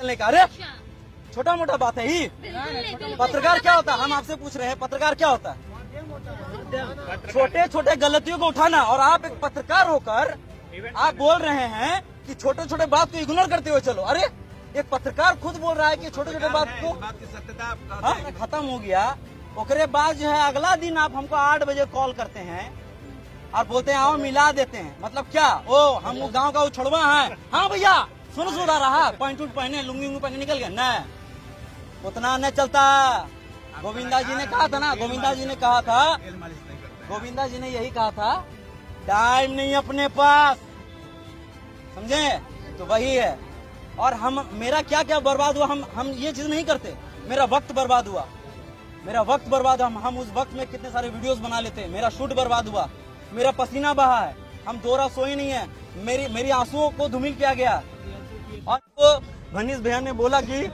बोलने का। अरे छोटा मोटा बात है ही। पत्रकार क्या होता है, हम आपसे पूछ रहे हैं, पत्रकार क्या होता है? छोटे छोटे गलतियों को उठाना। और आप एक पत्रकार होकर आप बोल रहे हैं कि छोटे छोटे बात को इग्नोर करते हुए चलो। अरे एक पत्रकार खुद बोल रहा है कि छोटे छोटे बात को खत्म हो गया। ओकरे बाद जो है अगला दिन आप हमको 8 बजे कॉल करते हैं और बोलते हैं आओ मिला देते हैं। मतलब क्या? ओ हम वो गांव का वो छोड़वा है। हाँ भैया सुना रहा, पॉइंट उठ पहने, लुंगी पहने निकल गया। न उतना न चलता। गोविंदा जी ने कहा था ना, गोविंदा जी ने यही कहा था, टाइम नहीं अपने पास, समझे? तो वही है। और मेरा क्या क्या बर्बाद हुआ, हम ये चीज नहीं करते। मेरा वक्त बर्बाद हुआ, हम उस वक्त में कितने सारे वीडियोस बना लेते। मेरा शूट बर्बाद हुआ, मेरा पसीना बहा है, हम 2 रात सोए नहीं है, मेरी आंसुओं को धूमिल किया गया। और तो मनीष भैया ने बोला कि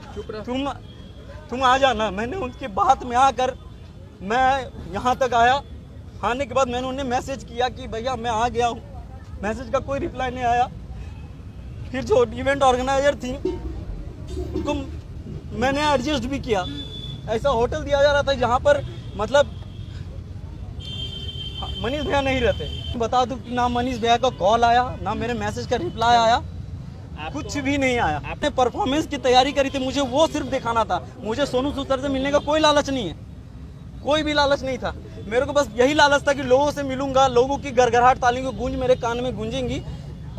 तुम आ जाना। मैंने उनकी बात में आकर मैं यहाँ तक आया। आने के बाद मैंने उन्हें मैसेज किया कि भैया मैं आ गया हूँ। मैसेज का कोई रिप्लाई नहीं आया। फिर जो इवेंट ऑर्गेनाइजर थी उनको मैंने एडजस्ट भी किया। ऐसा होटल दिया जा रहा था जहाँ पर मतलब मनीष भैया नहीं रहते। बता दूं कि ना मनीष भैया का कॉल आया, ना मेरे मैसेज का रिप्लाई आया, कुछ भी नहीं आया। आपने परफॉर्मेंस की तैयारी करी थी, मुझे वो सिर्फ दिखाना था। मुझे सोनू सूद सर से मिलने का कोई लालच नहीं है, कोई भी लालच नहीं था। मेरे को बस यही लालच था कि लोगों से मिलूंगा, लोगों की गड़गड़ाहट, तालियों की गूंज मेरे कान में गूंजेंगी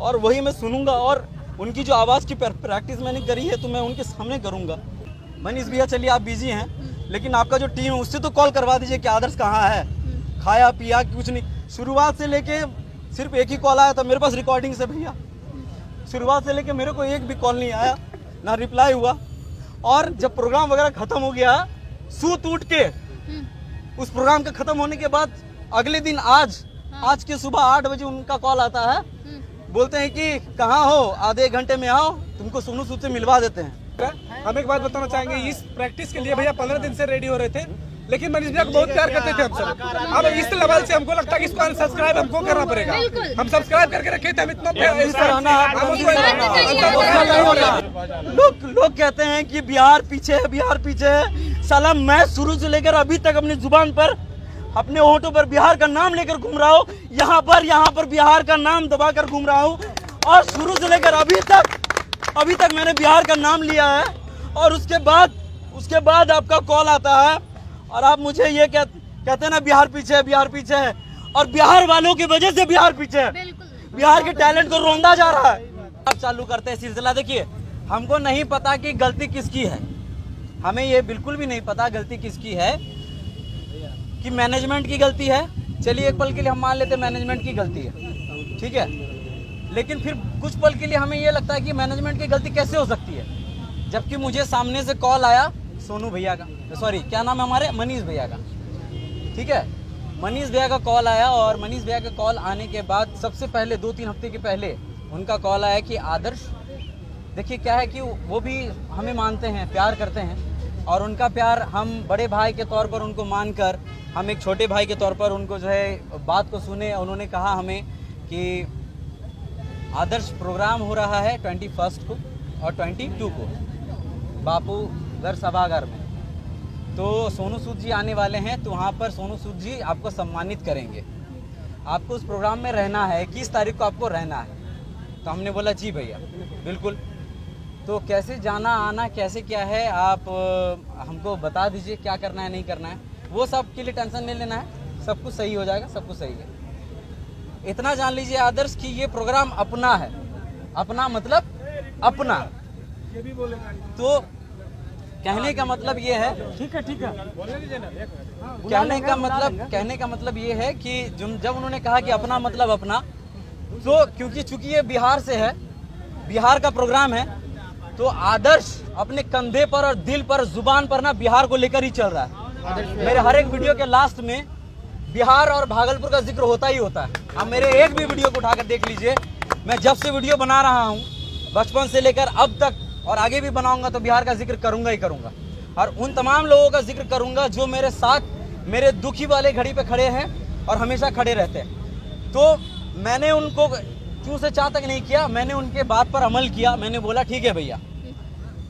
और वही मैं सुनूंगा। और उनकी जो आवाज़ की प्रैक्टिस मैंने करी है तो मैं उनके सामने करूंगा। मनीष भैया चलिए आप बिजी हैं, लेकिन आपका जो टीम है उससे तो कॉल करवा दीजिए कि आदर्श कहाँ है, खाया पिया कुछ नहीं। शुरुआत से लेके सिर्फ एक ही कॉल आया था मेरे पास रिकॉर्डिंग से भैया। शुरुआत से लेके मेरे को एक भी कॉल नहीं आया, ना रिप्लाई हुआ। और जब प्रोग्राम वगैरह खत्म हो गया, सूत उठ के उस प्रोग्राम का खत्म होने के बाद अगले दिन आज के सुबह 8 बजे उनका कॉल आता है। बोलते हैं कि कहाँ हो, आधे घंटे में आओ, तुमको सोनू सूद से मिलवा देते हैं। हम एक बात बताना चाहेंगे, इस प्रैक्टिस के लिए भैया 15 दिन से रेडी हो रहे थे, लेकिन मनीष भैया को बहुत प्यार करते थे हम सब। अब इस लेवल से हमको लगता है कि इसको अनसब्सक्राइब हमको करना पड़ेगा। हम सब्सक्राइब करके रखे थे, हम इतना लोग कहते हैं कि बिहार पीछे है, बिहार पीछे है। साला मैं शुरू से लेकर अभी तक अपनी जुबान पर, अपने होठों पर बिहार का नाम लेकर घूम रहा हूँ। यहाँ पर बिहार का नाम दबाकर घूम रहा हूँ और शुरू से लेकर अभी तक मैंने बिहार का नाम लिया है। और उसके बाद आपका कॉल आता है और आप मुझे ये कहते हैं ना बिहार पीछे है। और बिहार वालों की वजह से बिहार पीछे है। बिहार के टैलेंट को रोंदा जा रहा है। आप चालू करते हैं सिलसिला। देखिए हमको नहीं पता कि गलती किसकी है, हमें ये बिल्कुल भी नहीं पता गलती किसकी है, कि मैनेजमेंट की गलती है। चलिए एक पल के लिए हम मान लेते हैं मैनेजमेंट की गलती है, ठीक है। लेकिन फिर कुछ पल के लिए हमें ये लगता है कि मैनेजमेंट की गलती कैसे हो सकती है, जबकि मुझे सामने से कॉल आया सोनू भैया का, सॉरी क्या नाम है हमारे, मनीष भैया का, ठीक है। मनीष भैया का कॉल आया और मनीष भैया का कॉल आने के बाद सबसे पहले 2-3 हफ्ते के पहले उनका कॉल आया कि आदर्श देखिए क्या है कि वो भी हमें मानते हैं, प्यार करते हैं। और उनका प्यार हम बड़े भाई के तौर पर उनको मानकर, हम एक छोटे भाई के तौर पर उनको जो है बात को सुने। उन्होंने कहा हमें कि आदर्श प्रोग्राम हो रहा है 21 को और 22 को बापू घर सभागार में, तो सोनू सूद जी आने वाले हैं, तो वहाँ पर सोनू सूद जी आपको सम्मानित करेंगे। आपको उस प्रोग्राम में रहना है, 21 तारीख को आपको रहना है। तो हमने बोला जी भैया बिल्कुल। तो कैसे जाना आना कैसे क्या है आप हमको बता दीजिए, क्या करना है नहीं करना है, वो सब के लिए टेंशन नहीं लेना है, सब कुछ सही हो जाएगा, सब कुछ सही है। इतना जान लीजिए आदर्श कि ये प्रोग्राम अपना है। अपना मतलब अपना, ये भी बोलेगा। तो कहने का मतलब ये है, ठीक है कहने का मतलब ये है कि जब उन्होंने कहा कि अपना मतलब अपना, तो क्योंकि चूंकि ये बिहार से है, बिहार का प्रोग्राम है, तो आदर्श अपने कंधे पर और दिल पर, जुबान पर ना बिहार को लेकर ही चल रहा है। मेरे हर एक वीडियो के लास्ट में बिहार और भागलपुर का जिक्र होता ही होता है। आप मेरे एक भी वीडियो को उठाकर देख लीजिए, मैं जब से वीडियो बना रहा हूँ बचपन से लेकर अब तक और आगे भी बनाऊंगा तो बिहार का जिक्र करूंगा ही करूंगा। और उन तमाम लोगों का जिक्र करूंगा जो मेरे साथ मेरे दुखी वाले घड़ी पे खड़े हैं और हमेशा खड़े रहते हैं। तो मैंने उनको चूं से चाह तक नहीं किया, मैंने उनके बात पर अमल किया। मैंने बोला ठीक है भैया,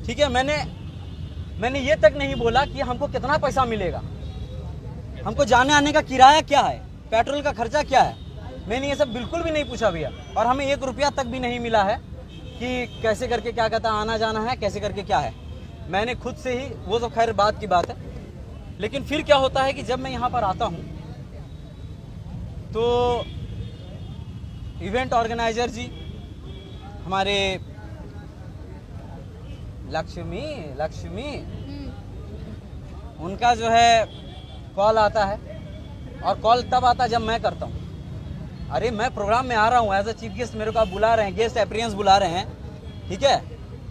ठीक है, मैंने ये तक नहीं बोला कि हमको कितना पैसा मिलेगा, हमको जाने आने का किराया क्या है, पेट्रोल का खर्चा क्या है, मैंने ये सब बिल्कुल भी नहीं पूछा भैया। और हमें 1 रुपया तक भी नहीं मिला है कि कैसे करके क्या कहता है आना जाना है, कैसे करके क्या है। मैंने खुद से ही, वो तो खैर बात की बात है। लेकिन फिर क्या होता है कि जब मैं यहाँ पर आता हूँ तो इवेंट ऑर्गेनाइजर जी हमारे लक्ष्मी उनका जो है कॉल आता है, और कॉल तब आता है जब मैं करता हूँ। अरे मैं प्रोग्राम में आ रहा हूँ एज अ चीफ गेस्ट, मेरे को आप बुला रहे हैं, गेस्ट अपीयरेंस बुला रहे हैं, ठीक है।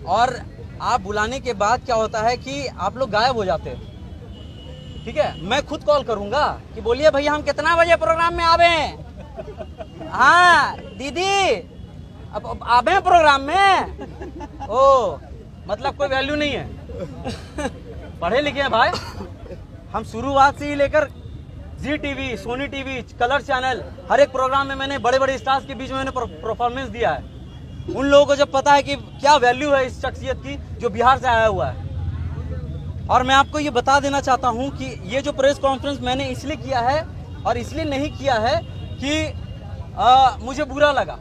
और आप बुलाने के बाद क्या होता है कि आप लोग गायब हो जाते हैं, ठीक है। मैं खुद कॉल करूंगा कि बोलिए भैया हम कितना बजे प्रोग्राम में आवे, हाँ दीदी अब आवे प्रोग्राम में। ओ मतलब कोई वैल्यू नहीं है। पढ़े लिखे हैं भाई हम, शुरुआत से ही लेकर Zee TV, Sony TV, colour channel, हर एक प्रोग्राम में मैंने बड़े बड़े स्टार्स के बीच में मैंने परफॉर्मेंस दिया है। उन लोगों को जब पता है कि क्या वैल्यू है इस शख्सियत की जो बिहार से आया हुआ है। और मैं आपको ये बता देना चाहता हूँ कि ये जो प्रेस कॉन्फ्रेंस मैंने इसलिए किया है और इसलिए नहीं किया है कि मुझे बुरा लगा।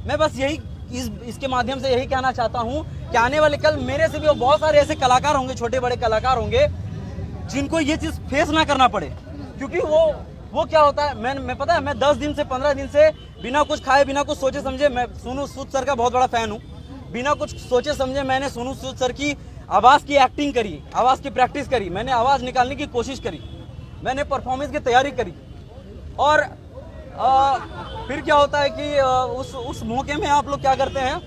मैं बस यही इसके माध्यम से यही कहना चाहता हूँ कि आने वाले कल मेरे से भी बहुत सारे ऐसे कलाकार होंगे, छोटे बड़े कलाकार होंगे जिनको ये चीज़ फेस ना करना पड़े। क्योंकि वो क्या होता है, मैं पता है, मैं 10 दिन से 15 दिन से बिना कुछ खाए बिना कुछ सोचे समझे, मैं सोनू सूद सर का बहुत बड़ा फैन हूँ, बिना कुछ सोचे समझे मैंने सोनू सूद सर की आवाज़ की एक्टिंग करी, आवाज़ की प्रैक्टिस करी, मैंने आवाज़ निकालने की कोशिश करी, मैंने परफॉर्मेंस की तैयारी करी। और फिर क्या होता है कि उस मौके में आप लोग क्या करते हैं,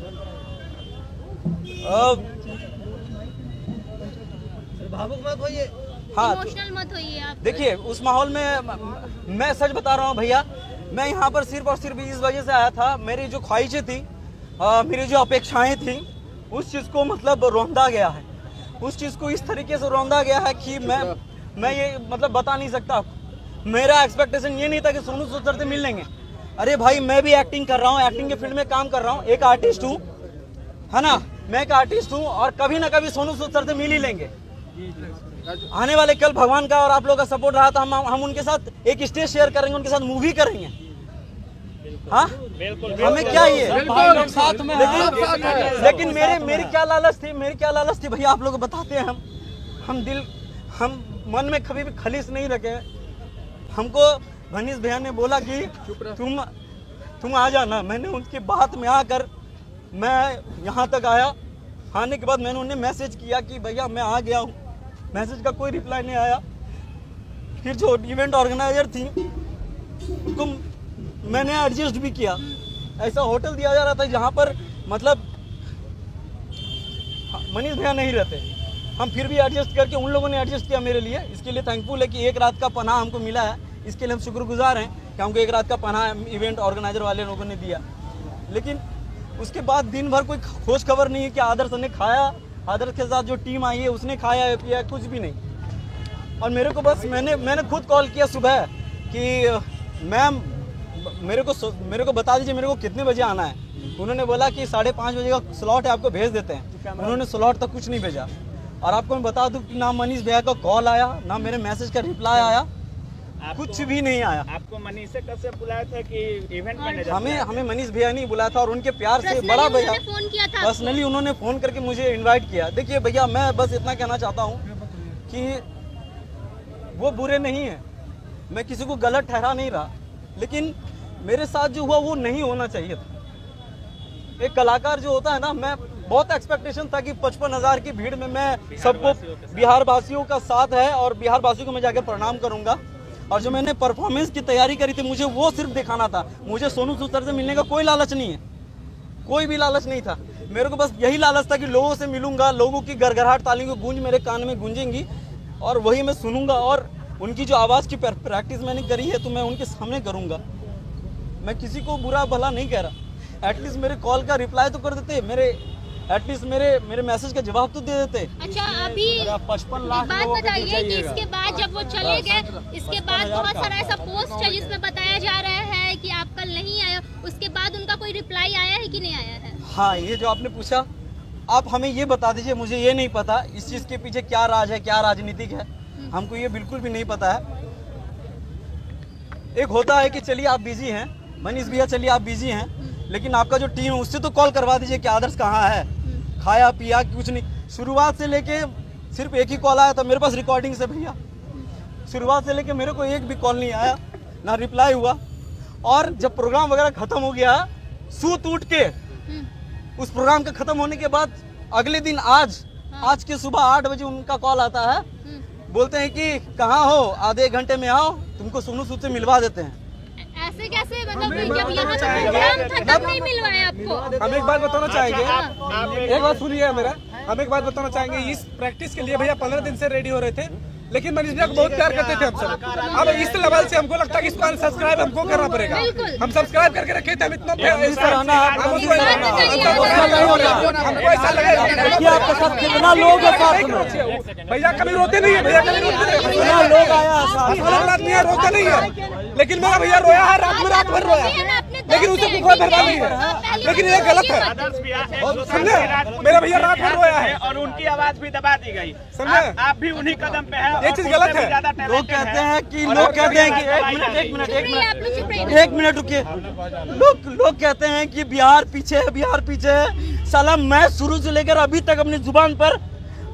भावुक मत होइए, हाँ इमोशनल मत होइए आप। देखिए उस माहौल में मैं सच बता रहा हूँ भैया, मैं यहाँ पर सिर्फ और सिर्फ इस वजह से आया था, मेरी जो ख्वाहिशें थी, मेरी जो अपेक्षाएं थी, उस चीज़ को मतलब रौंदा गया है, उस चीज़ को इस तरीके से रौंदा गया है कि मैं ये मतलब बता नहीं सकता आपको। मेरा एक्सपेक्टेशन ये नहीं था कि सोनू सूद सर से मिल लेंगे। अरे भाई मैं भी एक्टिंग कर रहा हूँ, एक्टिंग के फील्ड में काम कर रहा हूँ, एक आर्टिस्ट हूँ, है ना, मैं एक आर्टिस्ट हूँ, और कभी ना कभी सोनू सूद सर से मिल ही लेंगे। आने वाले कल भगवान का और आप लोगों का सपोर्ट रहा तो हम उनके साथ एक स्टेज शेयर करेंगे, उनके साथ मूवी करेंगे। हाँ हमें क्या ये साथ में लेकिन मेरी क्या लालच थी भैया, आप लोग बताते हैं, हम मन में कभी भी खलीस नहीं रखे। हमको मनीष भैया ने बोला कि तुम आ जाना, मैंने उनकी बात में आकर मैं यहाँ तक आया। आने के बाद मैंने उन्हें मैसेज किया कि भैया मैं आ गया हूँ, मैसेज का कोई रिप्लाई नहीं आया। फिर जो इवेंट ऑर्गेनाइजर थी उनको मैंने एडजस्ट भी किया, ऐसा होटल दिया जा रहा था जहाँ पर मतलब मनीष भैया नहीं रहते, हम फिर भी एडजस्ट करके उन लोगों ने एडजस्ट किया मेरे लिए। इसके लिए थैंकफुल है कि एक रात का पनाह हमको मिला है, इसके लिए हम शुक्रगुजार हैं कि हमको एक रात का पनाह इवेंट ऑर्गेनाइजर वाले लोगों ने दिया। लेकिन उसके बाद दिन भर कोई खोज खबर नहीं है कि आदर्श ने खाया, आदर्श के साथ जो टीम आई है उसने खाया है पिया, कुछ भी नहीं। और मेरे को बस मैंने खुद कॉल किया सुबह कि मैम मेरे को बता दीजिए मेरे को कितने बजे आना है। उन्होंने बोला कि 5:30 बजे का स्लॉट है, आपको भेज देते हैं। उन्होंने स्लॉट तक कुछ नहीं भेजा। और आपको मैं बता दूं कि ना मनीष भैया का कॉल आया, ना मेरे मैसेज का रिप्लाई आया, कुछ भी नहीं आया। आपको मनीष से कब से बुलाया था कि इवेंट मैनेजर? हमें मनीष भैया नहीं बुलाया था, और उनके प्यार से बड़ा भैया फोन किया था, पर्सनली उन्होंने फोन करके मुझे इनवाइट किया। देखिए भैया मैं बस इतना कहना चाहता हूँ कि वो बुरे नहीं है, मैं किसी को गलत ठहरा नहीं रहा, लेकिन मेरे साथ जो हुआ वो नहीं होना चाहिए था। एक कलाकार जो होता है ना, मैं बहुत एक्सपेक्टेशन था कि 55,000 की भीड़ में मैं सबको, बिहार वासियों का साथ है और बिहार वासियों को मैं जाकर प्रणाम करूंगा। और जो मैंने परफॉर्मेंस की तैयारी करी थी मुझे वो सिर्फ दिखाना था। मुझे सोनू सूद सर से मिलने का कोई लालच नहीं है, कोई भी लालच नहीं था। मेरे को बस यही लालच था कि लोगों से मिलूंगा, लोगों की गड़गड़ाहट तालियों की गूंज मेरे कान में गूंजेंगी और वही मैं सुनूंगा। और उनकी जो आवाज़ की प्रैक्टिस मैंने करी है तो मैं उनके सामने करूंगा। मैं किसी को बुरा भला नहीं कह रहा, एटलीस्ट मेरे कॉल का रिप्लाई तो कर देते, एटलीस्ट मेरे मैसेज का जवाब तो दे देते। अच्छा अभी 55 लाख बात लोगों को बताइए कि इसके बाद जब वो चले गए, इसके बाद बहुत सारा ऐसा पोस्ट है जिसमें बताया जा रहा है कि आप कल नहीं आए, उसके बाद उनका कोई रिप्लाई आया है कि नहीं आया है? हाँ, ये जो आपने पूछा आप हमें ये बता दीजिए, मुझे ये नहीं पता इस चीज के पीछे क्या राज है, क्या राजनीतिक है, हमको ये बिल्कुल भी नहीं पता है। एक होता है कि चलिए आप बिजी हैं, मनीष भैया चलिए आप बिजी हैं, लेकिन आपका जो टीम है उससे तो कॉल करवा दीजिए कि आदर्श कहाँ है, खाया पिया कुछ नहीं। शुरुआत से लेके सिर्फ एक ही कॉल आया था मेरे पास रिकॉर्डिंग से भैया, शुरुआत से लेके मेरे को एक भी कॉल नहीं आया, ना रिप्लाई हुआ। और जब प्रोग्राम वगैरह खत्म हो गया, सूत उठ के उस प्रोग्राम के खत्म होने के बाद अगले दिन आज के सुबह 8 बजे उनका कॉल आता है, बोलते हैं कि कहाँ हो, आधे घंटे में आओ, तुमको सोनू सूद से मिलवा देते हैं। ऐसे कैसे, मतलब जब यहाँ पे प्रोग्राम था तब नहीं मिलवाया आपको? हम एक बात बताना चाहेंगे, एक बात सुनिए मेरा, हम एक बात बताना चाहेंगे। इस प्रैक्टिस के लिए भैया 15 दिन से रेडी हो रहे थे, लेकिन मनीष भैया को बहुत प्यार करते थे हम सब। अब इस लेवल से हमको लगता है कि इसको अनसब्सक्राइब हमको करना पड़ेगा। हम सब्सक्राइब करके रखे थे, हम इतना हमको ऐसा लगेगा आपके साथ कितना लोग है साथ में, भैया कभी रोते नहीं है, भैया कभी रोते नहीं लोग आया है, रोते नहीं है। लेकिन मेरा भैया रोया है, रात भर रोया है, लेकिन उसे बुखार भरवा नहीं है, लेकिन ये गलत है, समझे? मेरा भैया रात भर रोया है और उनकी आवाज भी दबा दी गई, समझे? आप भी उन्हीं कदम पे हैं। ये चीज गलत है। लोग कहते हैं कि एक मिनट रुकिए, लोग कहते हैं कि बिहार पीछे है, बिहार पीछे है। साला मैं शुरू से लेकर अभी तक अपनी जुबान पर,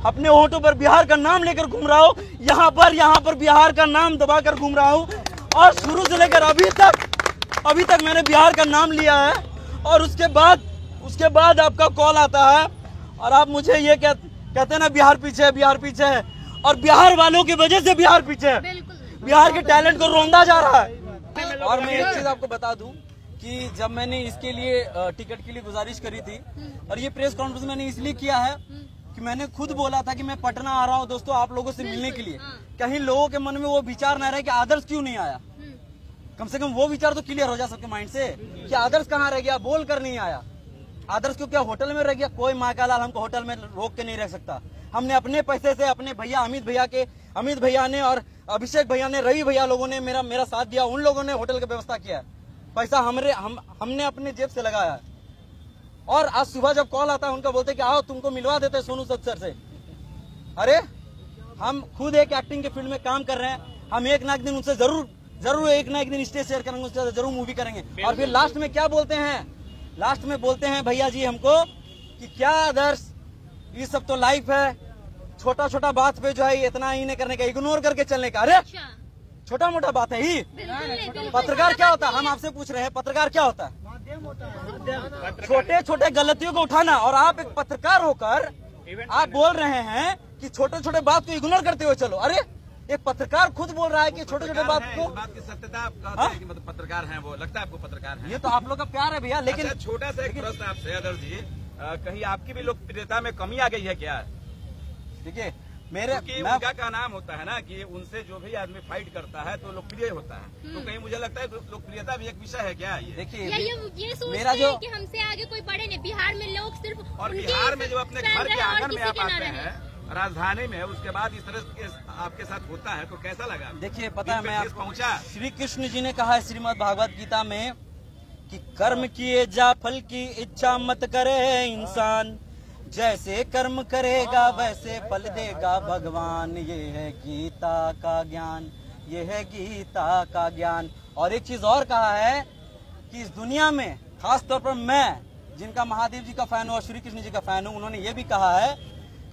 अपने होठों पर बिहार का नाम लेकर घूम रहा हूँ, यहाँ पर बिहार का नाम दबाकर घूम रहा हूँ। और शुरू से लेकर अभी तक मैंने बिहार का नाम लिया है, और उसके बाद आपका कॉल आता है और आप मुझे ये कहते हैं ना बिहार पीछे है, बिहार पीछे है। और बिहार वालों की वजह से बिहार पीछे है, बिहार के टैलेंट को रोंदा जा रहा है। और मैं एक चीज आपको बता दूं कि जब मैंने इसके लिए टिकट के लिए गुजारिश करी थी, और ये प्रेस कॉन्फ्रेंस मैंने इसलिए किया है कि मैंने खुद बोला था कि मैं पटना आ रहा हूँ दोस्तों आप लोगों से मिलने के लिए। कहीं लोगों के मन में वो विचार ना रहे कि आदर्श क्यों नहीं आया, कम से कम वो विचार तो क्लियर हो जा सबके माइंड से कि आदर्श कहाँ रह गया, बोल कर नहीं आया। आदर्श क्यों, क्या होटल में रह गया? कोई माँ का लाल हमको होटल में रोक के नहीं रख सकता। हमने अपने पैसे से, अपने भैया अमित भैया ने और अभिषेक भैया ने, रवि भैया लोगों ने मेरा साथ दिया, उन लोगों ने होटल की व्यवस्था किया है। पैसा हमने अपने जेब से लगाया है। और आज सुबह जब कॉल आता है उनका, बोलते कि आओ तुमको मिलवा देते हैं सोनू सूद सर से। अरे हम खुद एक एक्टिंग के फील्ड में काम कर रहे हैं, हम एक ना एक दिन उनसे जरूर एक ना एक दिन स्टेज शेयर करेंगे, उससे जरूर मूवी करेंगे। और फिर लास्ट में क्या बोलते हैं, लास्ट में बोलते हैं भैया जी हमको कि क्या आदर्श ये सब तो लाइफ है, छोटा छोटा बात पे जो है इतना ही नहीं करने का, इग्नोर करके चलने का। अरे छोटा मोटा बात है ही, पत्रकार क्या होता है? हम आपसे पूछ रहे हैं पत्रकार क्या होता है? छोटे छोटे गलतियों को उठाना। और आप एक पत्रकार होकर आप बोल रहे हैं कि छोटे छोटे बात को इग्नोर करते हुए चलो। अरे एक पत्रकार खुद बोल रहा है कि छोटे छोटे बात को, बात की सत्यता आप कहते हैं कि मतलब पत्रकार हैं वो, लगता है आपको पत्रकार हैं। ये तो आप लोग का प्यार है भैया। लेकिन अच्छा, छोटा सा एक प्रश्न आपसे आदर्श जी, कहीं आपकी भी लोकप्रियता में कमी आ गई है क्या? देखिए क्योंकि उनका का नाम होता है ना कि उनसे जो भी आदमी फाइट करता है तो लोकप्रिय होता है, तो कहीं मुझे लगता है लोकप्रियता भी एक विषय है क्या? ये देखिए ये मेरा जो कि हमसे आगे कोई बड़े नहीं, बिहार में लोग सिर्फ और बिहार में जो अपने घर के आंगन में आप आते हैं, राजधानी में, उसके बाद इस तरह आपके साथ होता है तो कैसा लगा? देखिए पता है, मैं पहुंचा, श्री कृष्ण जी ने कहा है श्रीमद् भागवत गीता में कि कर्म किए जा फल की इच्छा मत करे इंसान, जैसे कर्म करेगा वैसे फल देगा भगवान। ये है गीता का ज्ञान, ये है गीता का ज्ञान। और एक चीज और कहा है कि इस दुनिया में खास तौर पर मैं, जिनका महादेव जी का फैन हूँ और श्री कृष्ण जी का फैन हूँ, उन्होंने ये भी कहा है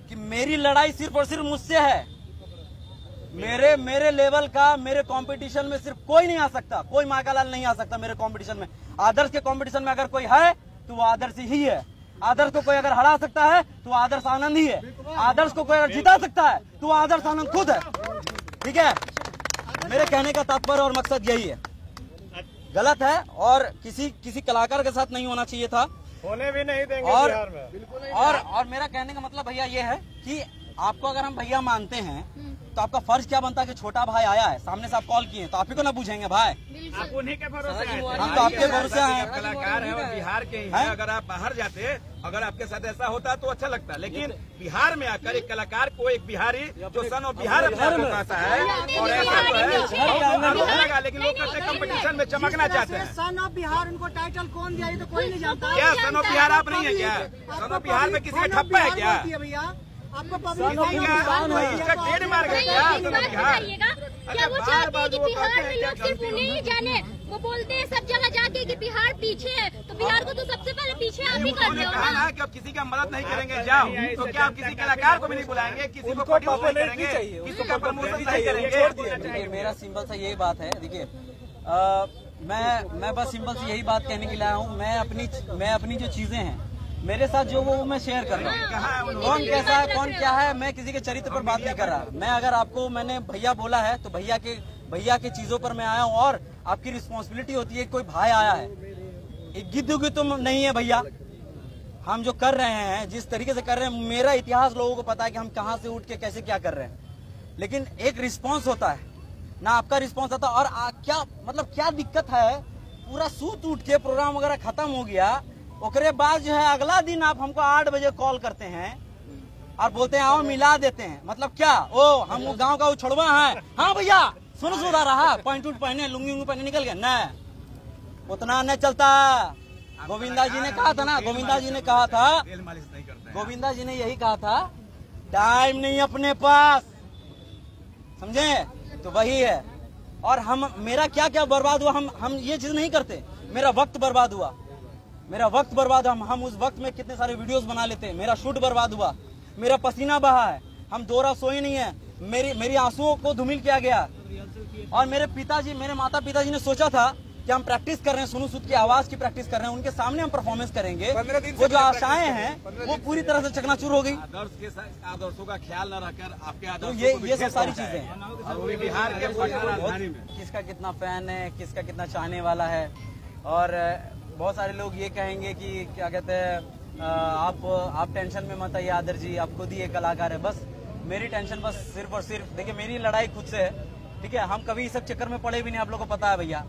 कि मेरी लड़ाई सिर्फ और सिर्फ मुझसे है। मेरे लेवल का, मेरे कंपटीशन में सिर्फ कोई नहीं आ सकता, कोई माँ का लाल नहीं आ सकता मेरे कंपटीशन में। आदर्श के कंपटीशन में अगर कोई है तो वो आदर्श ही है। आदर्श को कोई अगर हरा सकता है तो आदर्श आनंद ही है। आदर्श को कोई अगर जिता सकता है तो आदर्श आनंद खुद है। ठीक है, मेरे कहने का तात्पर्य और मकसद यही है। गलत है और किसी कलाकार के साथ नहीं होना चाहिए था, होने भी नहीं देंगे और बिहार में। और मेरा कहने का मतलब भैया ये है कि आपको अगर हम भैया मानते हैं तो आपका फर्ज क्या बनता है कि छोटा भाई आया है, सामने से आप कॉल किए तो आप ही को ना पूछेंगे भाई? आप उन्हीं के भरोसे हैं। हम तो आपके भरोसे हैं। कलाकार है और बिहार के ही हैं। अगर आप बाहर जाते, अगर आपके साथ ऐसा होता तो अच्छा लगता, लेकिन बिहार में आकर एक कलाकार को एक बिहारी जो सन ऑफ बिहार अपने आप को कहता है और ऐसा तो है, लेकिन लोग कहते हैं कंपटीशन में चमकना चाहते हैं। सन ऑफ बिहार उनको टाइटल कौन दिया, ये तो कोई नहीं जानता। क्या सन ऑफ बिहार आप नहीं है क्या? सन ऑफ बिहार में किसी का ठप्पा है क्या? भैया आपको इसका टेढ़ मार गया क्या सन ऑफ बिहार? क्या वो चाहते हैं कि बिहार में लोग सिर्फ उन्हें ही जाने? वो बोलते हैं सब जगह जाके कि बिहार पीछे है, तो बिहार को तो सबसे पहले पीछे आप ही करते हो कहा ना। ना कि अब किसी का मदद नहीं करेंगे जाओ, तो क्या आप किसी कलाकार को भी नहीं बुलाएंगे, किसी को प्रमोशन नहीं करेंगे, किसी का प्रमोशन नहीं करेंगे? देखिए मेरा सिंपल सा यही बात है। देखिए मैं बस सिंपल से यही बात कहने के लिए आया हूँ। मैं अपनी जो चीजें हैं मेरे साथ जो वो मैं शेयर कर रहा हूँ। कौन कैसा है, कौन क्या है, मैं किसी के चरित्र पर बात नहीं कर रहा। मैं अगर आपको मैंने भैया बोला है तो भैया के चीजों पर मैं आया हूँ। और आपकी रिस्पॉन्सिबिलिटी होती है, कोई भाई आया है, एक गिद्ध तो नहीं है भैया। हम जो कर रहे हैं, जिस तरीके से कर रहे हैं, मेरा इतिहास लोगों को पता है कि हम कहाँ से उठ के कैसे क्या कर रहे हैं। लेकिन एक रिस्पॉन्स होता है ना, आपका रिस्पॉन्स आता है। और क्या मतलब क्या दिक्कत है, पूरा सूत उठ के प्रोग्राम वगैरह खत्म हो गया, ओकरे बाद जो है अगला दिन आप हमको 8 बजे कॉल करते हैं और बोलते हैं आओ मिला देते हैं। मतलब क्या, ओ हम गांव का उछड़वा है? हाँ भैया सुना रहा, पॉइंट उठ पहने, लुंगी पहने निकल गया न, उतना न चलता। गोविंदा जी ने कहा था ना, गोविंदा जी ने कहा था, गोविंदा जी ने यही कहा था, टाइम नहीं अपने पास, समझे? तो वही है। और मेरा क्या क्या बर्बाद हुआ, हम ये चीज नहीं करते। मेरा वक्त बर्बाद हुआ, हम उस वक्त में कितने सारे वीडियोस बना लेते। मेरा शूट बर्बाद हुआ, मेरा पसीना बहा है, हम 2 रात सोए नहीं है, मेरी आंसुओं को धूमिल किया गया। और मेरे माता पिताजी ने सोचा था कि हम प्रैक्टिस कर रहे हैं, सुनू सूद की आवाज की प्रैक्टिस कर रहे हैं, उनके सामने हम परफॉर्मेंस करेंगे। वो जो आशाएं हैं वो पूरी तरह से चकनाचूर हो गई। आदर्शों का ख्याल न रखकर आपके तो आदर्शों ये सब सारी चीजें हैं। और वो भी बिहार के किसका कितना फैन है, किसका कितना चाहने वाला है। और बहुत सारे लोग ये कहेंगे कि क्या कहते हैं, आप टेंशन में मत आइए आदर जी, आप खुद ही एक कलाकार है। बस मेरी टेंशन बस सिर्फ और सिर्फ, देखिए मेरी लड़ाई खुद से है, ठीक है। हम कभी इस सब चक्कर में पड़े भी नहीं, आप लोगों को पता है भैया,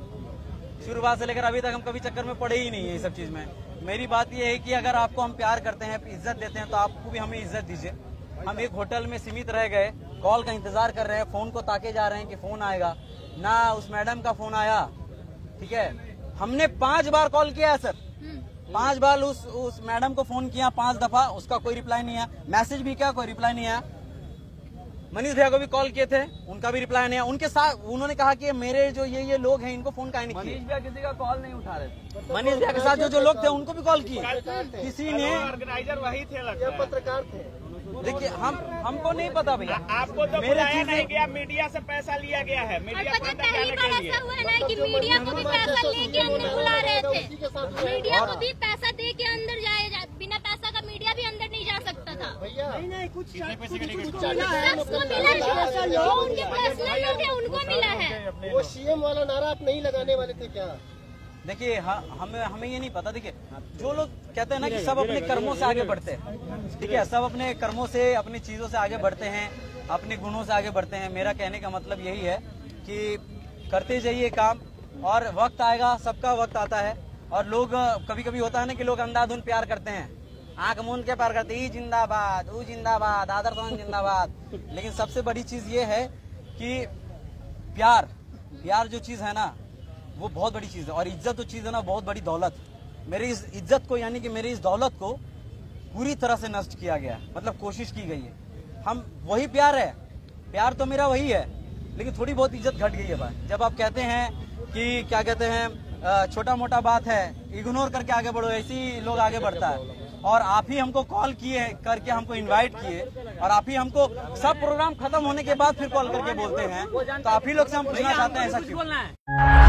शुरुआत से लेकर अभी तक हम कभी चक्कर में पड़े ही नहीं है इस सब चीज में। मेरी बात ये है कि अगर आपको हम प्यार करते हैं, इज्जत देते हैं, तो आपको भी हमें इज्जत दीजिए। हम एक होटल में सीमित रह गए, कॉल का इंतजार कर रहे हैं, फोन को ताके जा रहे हैं कि फोन आएगा ना। उस मैडम का फोन आया, ठीक है, हमने 5 बार कॉल किया है सर, 5 बार उस मैडम को फोन किया, 5 दफा, उसका कोई रिप्लाई नहीं आया। मैसेज भी किया, कोई रिप्लाई नहीं आया। मनीष भैया को भी कॉल किए थे, उनका भी रिप्लाई नहीं आया। उनके साथ उन्होंने कहा कि मेरे जो ये लोग हैं इनको फोन काहे नहीं किए। मनीष भैया किसी का कॉल नहीं उठा रहे थे। मनीष भैया के साथ जो लोग थे उनको भी कॉल किए, किसी ने। ऑर्गेनाइजर वही थे, लगता है पत्रकार थे। देखिए हमको नहीं पता भैया, आपको तो बुलाया नहीं गया, मीडिया से पैसा लिया गया है। और मीडिया पता पहली बार ऐसा हुआ है ना कि मीडिया को भी पैसा लेके अंदर बुला रहे थे। मीडिया को भी पैसा दे के अंदर जाए, बिना पैसा का मीडिया भी अंदर नहीं जा सकता था। नहीं कुछ मिला है, सबको मिला, जो उनके पर्सनल में थे उनको मिला है। वो सीएम वाला नारा आप नहीं लगाने वाले थे क्या? देखिए हमें ये नहीं पता। देखिए जो लोग कहते हैं ना कि सब अपने कर्मों से आगे बढ़ते हैं, ठीक है, सब अपने कर्मों से, अपनी चीजों से आगे बढ़ते हैं, अपने गुणों से आगे बढ़ते हैं। मेरा कहने का मतलब यही है कि करते जाइए काम, और वक्त आएगा, सबका वक्त आता है। और लोग कभी कभी होता है ना कि लोग अंधाधुन प्यार करते हैं, आंख मूंद के प्यार करते हैं, जिंदाबाद, वो जिंदाबाद, आदर्श जिंदाबाद। लेकिन सबसे बड़ी चीज ये है कि प्यार जो चीज है ना वो बहुत बड़ी चीज है। और इज्जत जो चीज है ना बहुत बड़ी दौलत। मेरी इस इज्जत को, यानी कि मेरी इस दौलत को पूरी तरह से नष्ट किया गया, मतलब कोशिश की गई है। हम वही प्यार है, प्यार तो मेरा वही है, लेकिन थोड़ी बहुत इज्जत घट गई है भाई। जब आप कहते हैं कि क्या कहते हैं, छोटा मोटा बात है, इग्नोर करके आगे बढ़ो, ऐसे ही लोग आगे बढ़ता है। और आप ही हमको कॉल किए करके हमको इनवाइट किए, और आप ही हमको सब प्रोग्राम खत्म होने के बाद फिर कॉल करके बोलते हैं, तो आप ही लोग से हम पूछना चाहते हैं ऐसा क्यों?